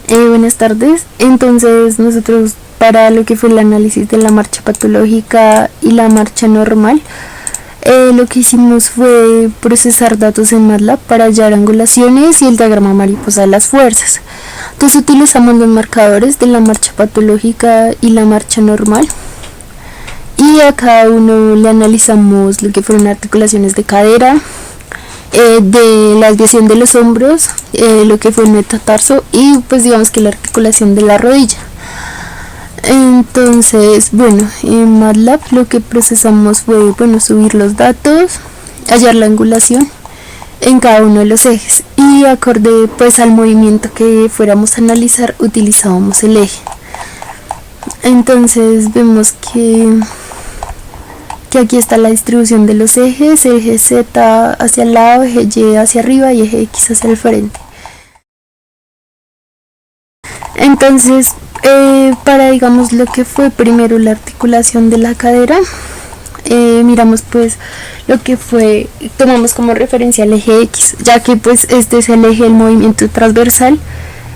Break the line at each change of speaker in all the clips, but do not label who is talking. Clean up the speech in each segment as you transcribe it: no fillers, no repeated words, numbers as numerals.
Buenas tardes. Entonces nosotros para lo que fue el análisis de la marcha patológica y la marcha normal, lo que hicimos fue procesar datos en MATLAB para hallar angulaciones y el diagrama mariposa de las fuerzas. Entonces utilizamos los marcadores de la marcha patológica y la marcha normal y a cada uno le analizamos lo que fueron articulaciones de cadera, de la desviación de los hombros, lo que fue el metatarso y pues digamos que la articulación de la rodilla. Entonces, en MATLAB lo que procesamos fue, subir los datos, hallar la angulación en cada uno de los ejes y acorde pues al movimiento que fuéramos a analizar utilizábamos el eje. Entonces vemos que aquí está la distribución de los ejes, eje Z hacia el lado, eje Y hacia arriba y eje X hacia el frente. Entonces, para digamos lo que fue primero la articulación de la cadera, miramos pues lo que fue, tomamos como referencia el eje X, ya que pues este es el eje del movimiento transversal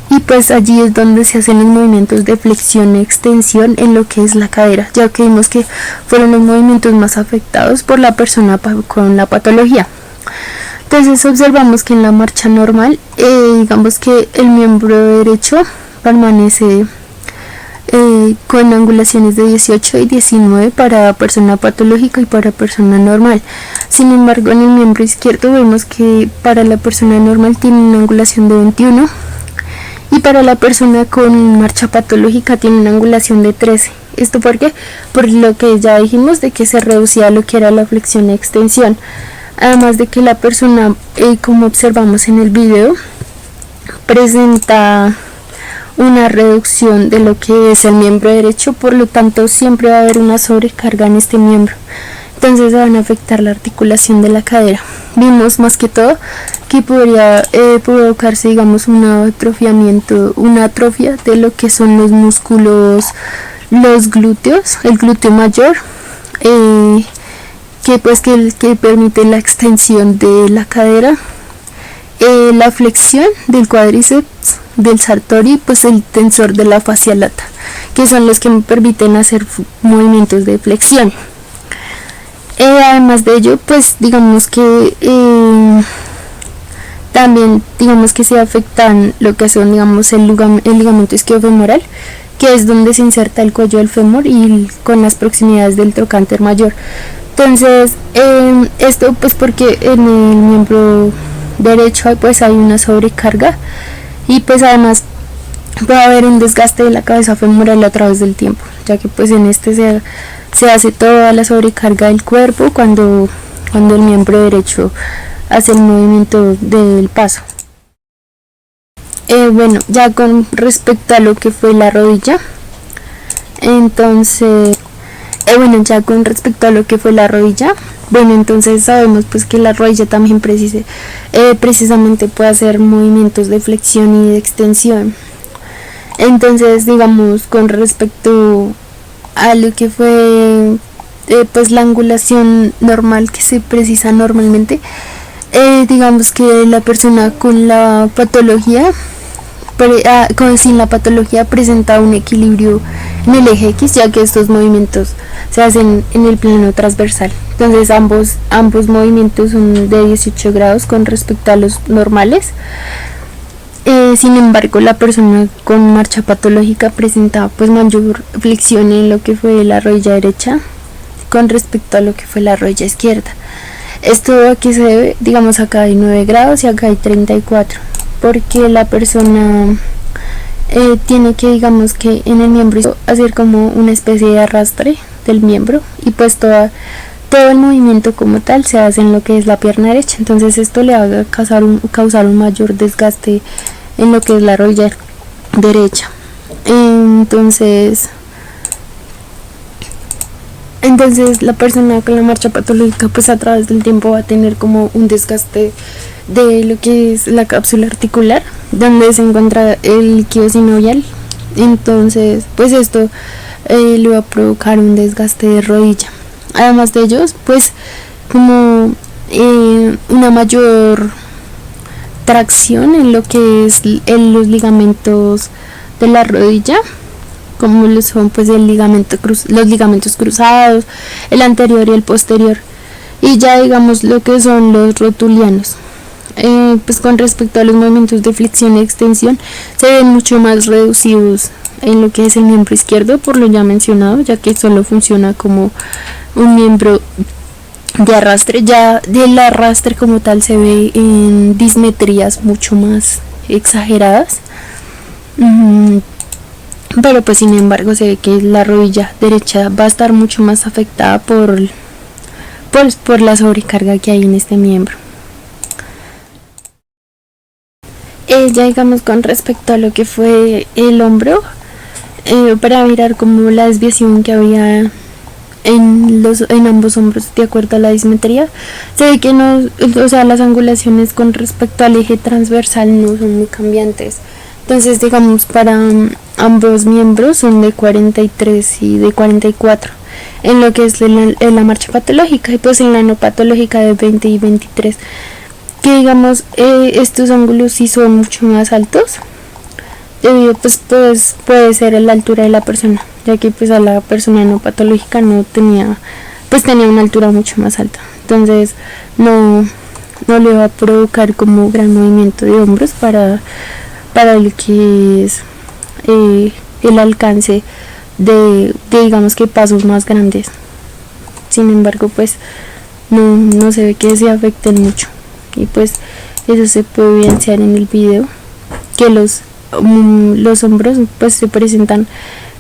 y pues allí es donde se hacen los movimientos de flexión y extensión en lo que es la cadera, ya que vimos que fueron los movimientos más afectados por la persona con la patología. Entonces observamos que en la marcha normal, digamos que el miembro derecho permanece con angulaciones de 18 y 19 para persona patológica y para persona normal. Sin embargo, en el miembro izquierdo vemos que para la persona normal tiene una angulación de 21 y para la persona con marcha patológica tiene una angulación de 13. ¿Esto por qué? Por lo que ya dijimos de que se reducía lo que era la flexión y extensión. Además de que la persona, como observamos en el video, presenta una reducción de lo que es el miembro derecho, por lo tanto siempre va a haber una sobrecarga en este miembro, entonces van a afectar la articulación de la cadera. Vimos más que todo que podría provocarse digamos un atrofiamiento, una atrofia de lo que son los músculos, los glúteos, el glúteo mayor, que permite la extensión de la cadera, la flexión del cuádriceps, del sartori, pues el tensor de la fascia lata, que son los que me permiten hacer movimientos de flexión. Además de ello, pues digamos que también digamos que se afectan lo que son digamos el ligamento isquiofemoral, que es donde se inserta el cuello del fémur y con las proximidades del trocánter mayor. Entonces esto pues porque en el miembro derecho pues hay una sobrecarga y pues además puede haber un desgaste de la cabeza femoral a través del tiempo, ya que pues en este se hace toda la sobrecarga del cuerpo cuando el miembro derecho hace el movimiento del paso. Ya con respecto a lo que fue la rodilla, entonces entonces sabemos pues que la rodilla también precisamente puede hacer movimientos de flexión y de extensión. Entonces digamos con respecto a lo que fue pues la angulación normal que se precisa normalmente, digamos que la persona con la patología sin la patología presenta un equilibrio en el eje X, ya que estos movimientos se hacen en el plano transversal. Entonces ambos movimientos son de 18 grados con respecto a los normales. Sin embargo, la persona con marcha patológica presenta pues mayor flexión en lo que fue la rodilla derecha con respecto a lo que fue la rodilla izquierda. Esto aquí se debe, digamos acá hay 9 grados y acá hay 34, porque la persona tiene que digamos que en el miembro hacer como una especie de arrastre del miembro y pues todo el movimiento como tal se hace en lo que es la pierna derecha, entonces esto le va a causar un mayor desgaste en lo que es la rodilla derecha. Entonces la persona con la marcha patológica pues a través del tiempo va a tener como un desgaste de lo que es la cápsula articular, donde se encuentra el líquido sinovial. Entonces pues esto le va a provocar un desgaste de rodilla. Además de ellos pues como una mayor tracción en lo que es los ligamentos de la rodilla, como lo son pues los ligamentos cruzados, el anterior y el posterior, y ya digamos lo que son los rotulianos. Pues con respecto a los movimientos de flexión y extensión, se ven mucho más reducidos en lo que es el miembro izquierdo, por lo ya mencionado, ya que solo funciona como un miembro de arrastre. Ya del arrastre como tal se ve en dismetrías mucho más exageradas, pero pues sin embargo se ve que la rodilla derecha va a estar mucho más afectada por la sobrecarga que hay en este miembro. Ya digamos con respecto a lo que fue el hombro, para mirar como la desviación que había en ambos hombros de acuerdo a la dismetría, se ve que no, o sea, las angulaciones con respecto al eje transversal no son muy cambiantes. Entonces digamos para ambos miembros son de 43 y de 44 en lo que es en la marcha patológica, y pues en la no patológica de 20 y 23, que digamos estos ángulos sí son mucho más altos, debido pues puede ser a la altura de la persona, ya que pues a la persona no patológica no tenía una altura mucho más alta, entonces no le va a provocar como gran movimiento de hombros para lo que es el alcance de digamos que pasos más grandes. Sin embargo pues no se ve que se afecten mucho, y pues eso se puede evidenciar en el video, que los hombros pues se presentan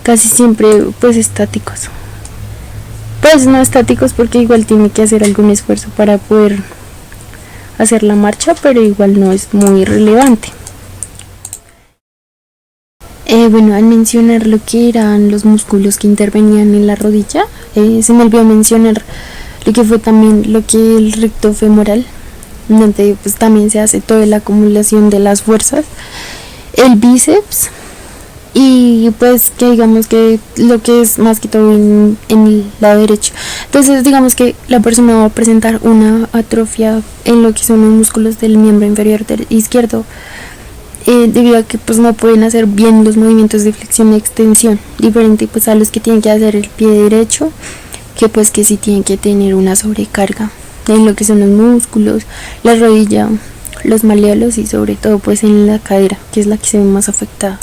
casi siempre pues estáticos, pues no estáticos porque igual tiene que hacer algún esfuerzo para poder hacer la marcha, pero igual no es muy relevante. Bueno, al mencionar lo que eran los músculos que intervenían en la rodilla, se me olvidó mencionar lo que fue también lo que el recto femoral, donde pues también se hace toda la acumulación de las fuerzas, el bíceps, y pues que digamos que lo que es más que todo en el lado derecho. Entonces digamos que la persona va a presentar una atrofia en lo que son los músculos del miembro inferior izquierdo, debido a que pues no pueden hacer bien los movimientos de flexión y extensión, diferente pues a los que tienen que hacer el pie derecho, que pues que sí tienen que tener una sobrecarga en lo que son los músculos, la rodilla, los malleolos y sobre todo pues en la cadera, que es la que se ve más afectada.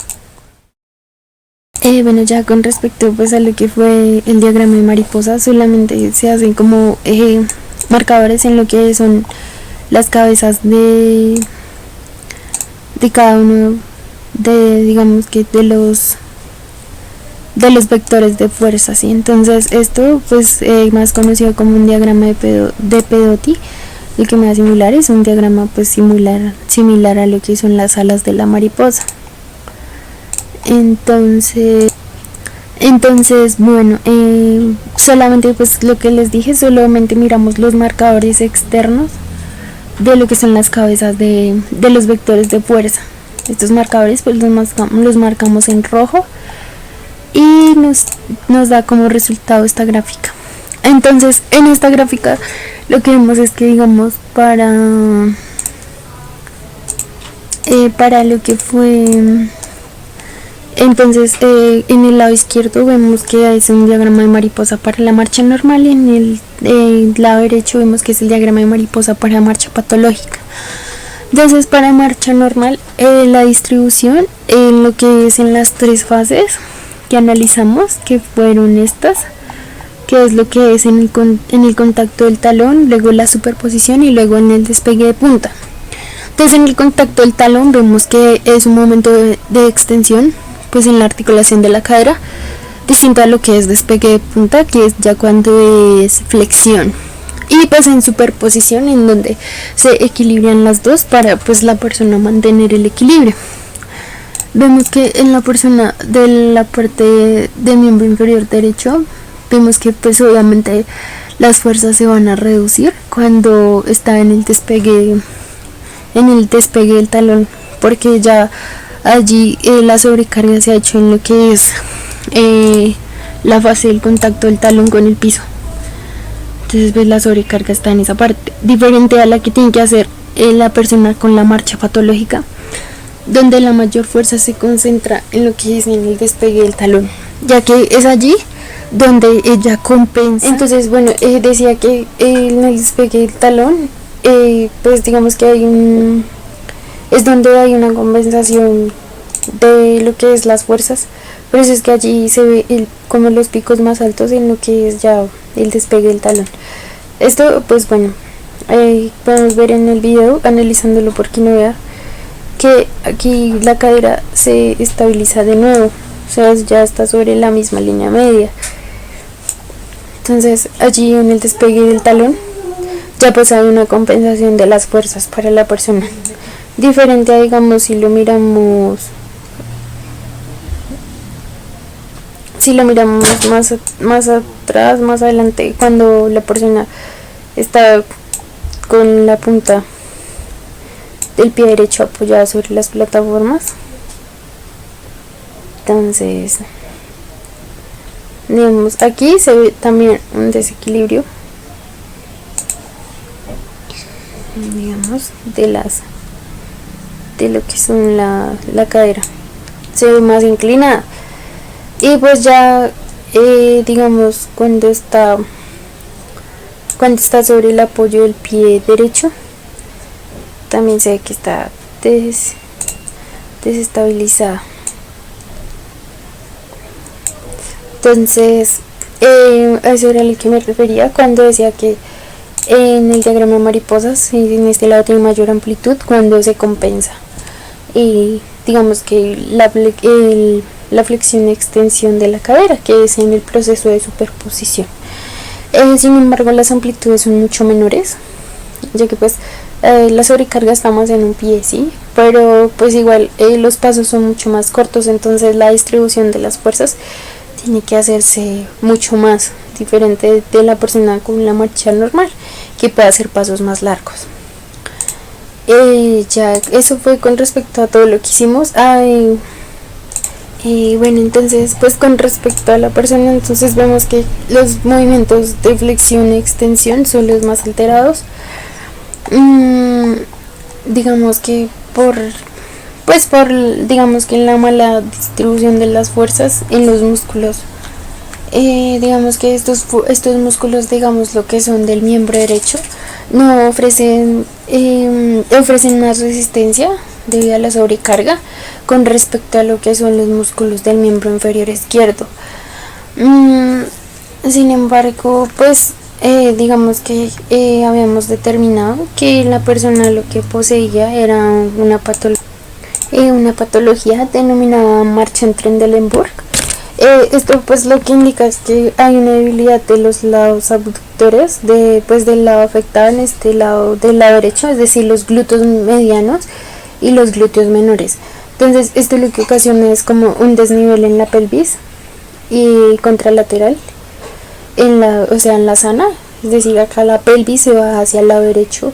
Bueno, ya con respecto pues a lo que fue el diagrama de mariposa, solamente se hacen como marcadores en lo que son las cabezas de cada uno de digamos que de los vectores de fuerza, ¿sí? Entonces esto pues más conocido como un diagrama de Pedotti, el que me da similar es un diagrama pues similar a lo que son las alas de la mariposa. Entonces bueno, solamente pues lo que les dije, solamente miramos los marcadores externos de lo que son las cabezas de los vectores de fuerza. Estos marcadores pues los marcamos en rojo y nos da como resultado esta gráfica. Entonces en esta gráfica lo que vemos es que digamos para lo que fue, entonces en el lado izquierdo vemos que es un diagrama de mariposa para la marcha normal, y en el lado derecho vemos que es el diagrama de mariposa para marcha patológica. Entonces para marcha normal, la distribución en lo que es en las tres fases que analizamos, que fueron estas, que es lo que es en el contacto del talón, luego la superposición y luego en el despegue de punta. Entonces en el contacto del talón vemos que es un momento de extensión pues en la articulación de la cadera, distinto a lo que es despegue de punta, que es ya cuando es flexión, y pues en superposición en donde se equilibran las dos para pues la persona mantener el equilibrio. Vemos que en la persona de la parte del miembro inferior derecho, vemos que pues obviamente las fuerzas se van a reducir cuando está en el despegue del talón, porque ya allí la sobrecarga se ha hecho en lo que es la fase del contacto del talón con el piso. Entonces pues la sobrecarga está en esa parte, diferente a la que tiene que hacer la persona con la marcha patológica, donde la mayor fuerza se concentra en lo que es en el despegue del talón, ya que es allí donde ella compensa. Entonces, bueno, decía que en el despegue del talón, pues digamos que es donde hay una compensación de lo que es las fuerzas. Por eso es que allí se ve como los picos más altos en lo que es ya el despegue del talón. Esto, pues bueno, podemos ver en el video, analizándolo por quien no vea, que aquí la cadera se estabiliza de nuevo, o sea, ya está sobre la misma línea media. Entonces allí en el despegue del talón ya pues hay una compensación de las fuerzas para la persona, diferente a, digamos, si lo miramos más atrás, más adelante, cuando la persona está con la punta del pie derecho apoyada sobre las plataformas. Entonces, digamos, aquí se ve también un desequilibrio, digamos, de lo que son la cadera, se ve más inclinada. Y pues ya, digamos, cuando está sobre el apoyo del pie derecho, también se ve que está desestabilizada. Entonces, a eso era a lo que me refería cuando decía que en el diagrama de mariposas, en este lado tiene mayor amplitud cuando se compensa. Y digamos que la flexión y extensión de la cadera, que es en el proceso de superposición. Sin embargo, las amplitudes son mucho menores, ya que pues la sobrecarga está más en un pie, sí, pero pues igual los pasos son mucho más cortos, entonces la distribución de las fuerzas tiene que hacerse mucho más diferente de la persona con la marcha normal, que puede hacer pasos más largos. Ya eso fue con respecto a todo lo que hicimos. Bueno, entonces pues con respecto a la persona, entonces vemos que los movimientos de flexión y extensión son los más alterados. Digamos que digamos que la mala distribución de las fuerzas en los músculos, digamos que estos músculos, digamos lo que son del miembro derecho, no ofrecen más resistencia debido a la sobrecarga con respecto a lo que son los músculos del miembro inferior izquierdo. Sin embargo, pues digamos que habíamos determinado que la persona lo que poseía era una patología denominada marcha en Trendelenburg. Esto pues lo que indica es que hay una debilidad de los lados abductores del lado afectado, en este lado del lado derecho, es decir, los glúteos medianos y los glúteos menores. Entonces esto lo que ocasiona es como un desnivel en la pelvis y contralateral, en la sana, es decir, acá la pelvis se va hacia el lado derecho,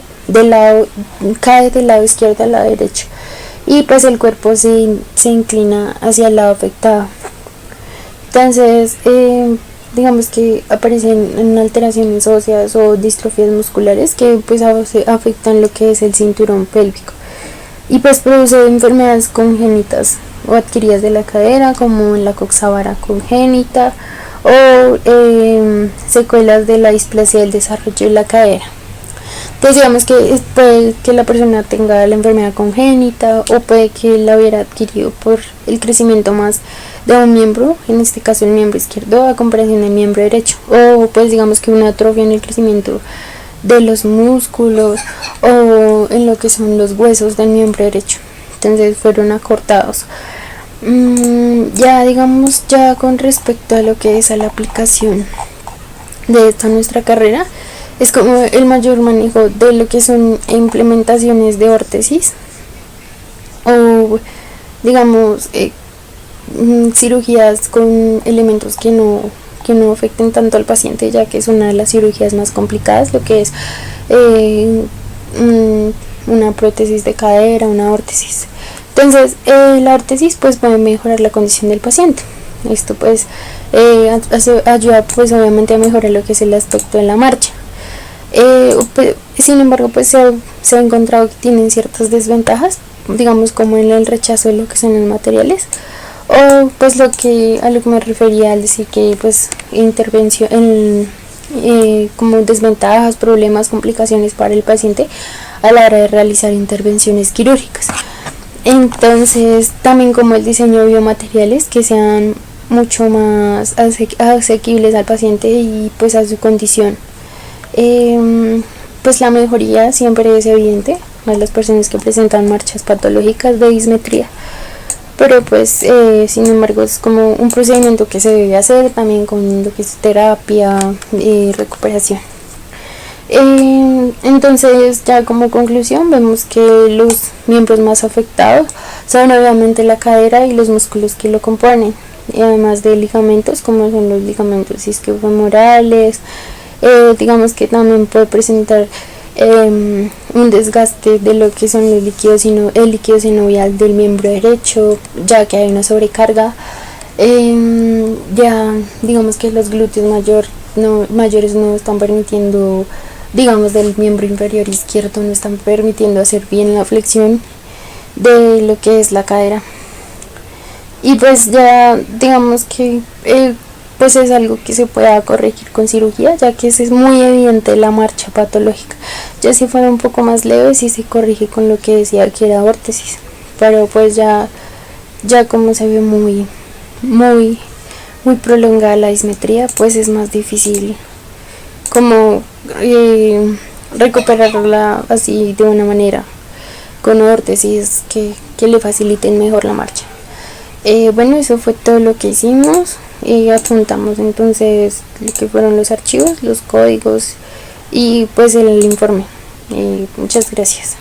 cae del lado izquierdo al lado derecho, y pues el cuerpo se inclina hacia el lado afectado. Entonces, digamos que aparecen alteraciones óseas o distrofías musculares que pues afectan lo que es el cinturón pélvico, y pues produce enfermedades congénitas o adquiridas de la cadera, como la coxavara congénita, o secuelas de la displasia del desarrollo de la cadera. Entonces digamos que puede que la persona tenga la enfermedad congénita, o puede que la hubiera adquirido por el crecimiento más de un miembro, en este caso el miembro izquierdo, a comparación del miembro derecho, o pues digamos que una atrofia en el crecimiento de los músculos o en lo que son los huesos del miembro derecho, entonces fueron acortados. Ya digamos, ya con respecto a lo que es a la aplicación de esta nuestra carrera, es como el mayor manejo de lo que son implementaciones de órtesis, o digamos cirugías con elementos que no afecten tanto al paciente, ya que es una de las cirugías más complicadas, lo que es una prótesis de cadera, una órtesis. Entonces la órtesis pues puede mejorar la condición del paciente. Esto pues ayuda pues obviamente a mejorar lo que es el aspecto de la marcha. Sin embargo, pues se ha encontrado que tienen ciertas desventajas, digamos como en el rechazo de lo que son los materiales, o pues a lo que me refería al decir que pues intervención como desventajas, problemas, complicaciones para el paciente a la hora de realizar intervenciones quirúrgicas. Entonces también como el diseño de biomateriales que sean mucho más asequibles al paciente y pues a su condición. Pues la mejoría siempre es evidente a las personas que presentan marchas patológicas de dismetría, pero pues sin embargo es como un procedimiento que se debe hacer también con lo que es terapia y recuperación. Entonces ya como conclusión vemos que los miembros más afectados son obviamente la cadera y los músculos que lo componen, y además de ligamentos como son los ligamentos isquiofemorales. Digamos que también puede presentar un desgaste de lo que son los líquidos el líquido sinovial del miembro derecho, ya que hay una sobrecarga. Ya digamos que los glúteos mayores no están permitiendo, digamos del miembro inferior izquierdo, no están permitiendo hacer bien la flexión de lo que es la cadera. Y pues ya digamos que pues es algo que se pueda corregir con cirugía, ya que es muy evidente la marcha patológica. Ya si fuera un poco más leve, sí se corrige con lo que decía que era órtesis, pero pues ya como se ve muy prolongada la dismetría, pues es más difícil como recuperarla así de una manera con órtesis que le faciliten mejor la marcha. Bueno, eso fue todo lo que hicimos. Adjuntamos entonces lo que fueron los archivos, los códigos y pues el informe. Muchas gracias.